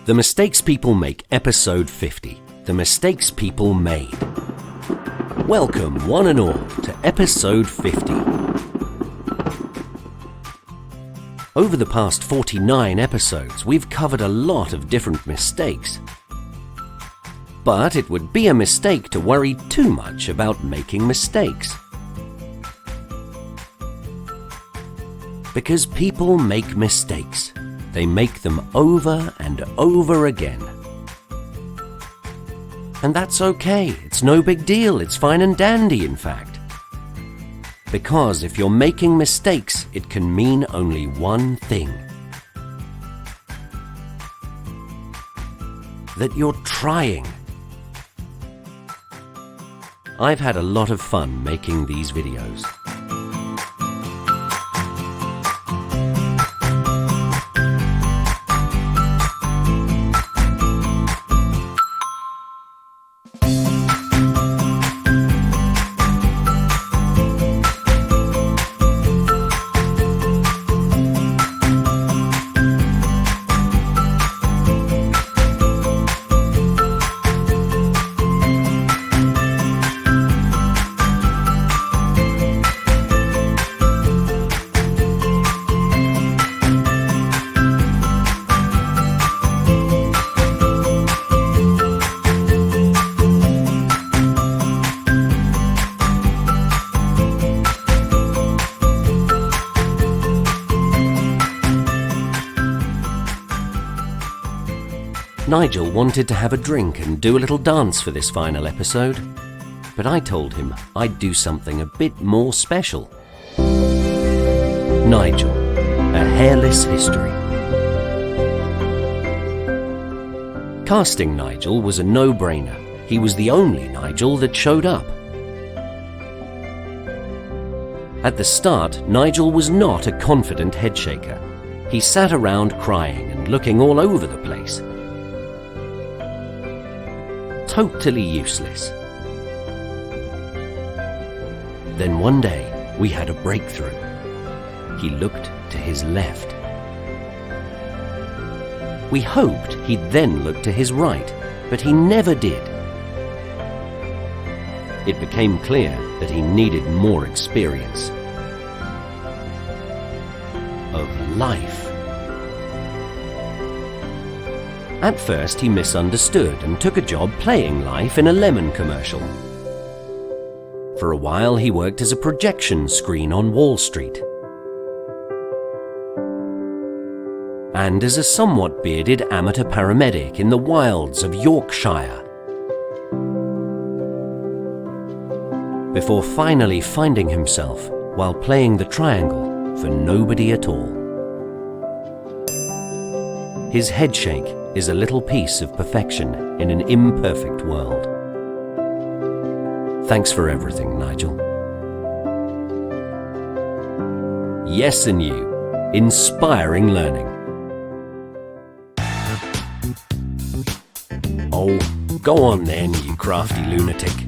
The Mistakes People Make, Episode 50. The Mistakes People Made. Welcome, one and all, to Episode 50. Over the past 49 episodes, we've covered a lot of different mistakes. But it would be a mistake to worry too much about making mistakes. Because people make mistakes. They make them over and over again. And that's okay. It's no big deal. It's fine and dandy, in fact. Because if you're making mistakes, it can mean only one thing. That you're trying. I've had a lot of fun making these videos. Nigel wanted to have a drink and do a little dance for this final episode, but I told him I'd do something a bit more special. Nigel, a hairless history. Casting Nigel was a no-brainer. He was the only Nigel that showed up. At the start, Nigel was not a confident headshaker. He sat around crying and looking all over the place. Totally useless. Then one day, we had a breakthrough. He looked to his left. We hoped he'd then look to his right, but he never did. It became clear that he needed more experience of life. At first, he misunderstood and took a job playing life in a lemon commercial. For a while, he worked as a projection screen on Wall Street. And as a somewhat bearded amateur paramedic in the wilds of Yorkshire. Before finally finding himself while playing the triangle for nobody at all. His headshake is a little piece of perfection in an imperfect world. Thanks for everything, Nigel. Yes, and you. Inspiring learning. Oh, go on then, you crafty lunatic.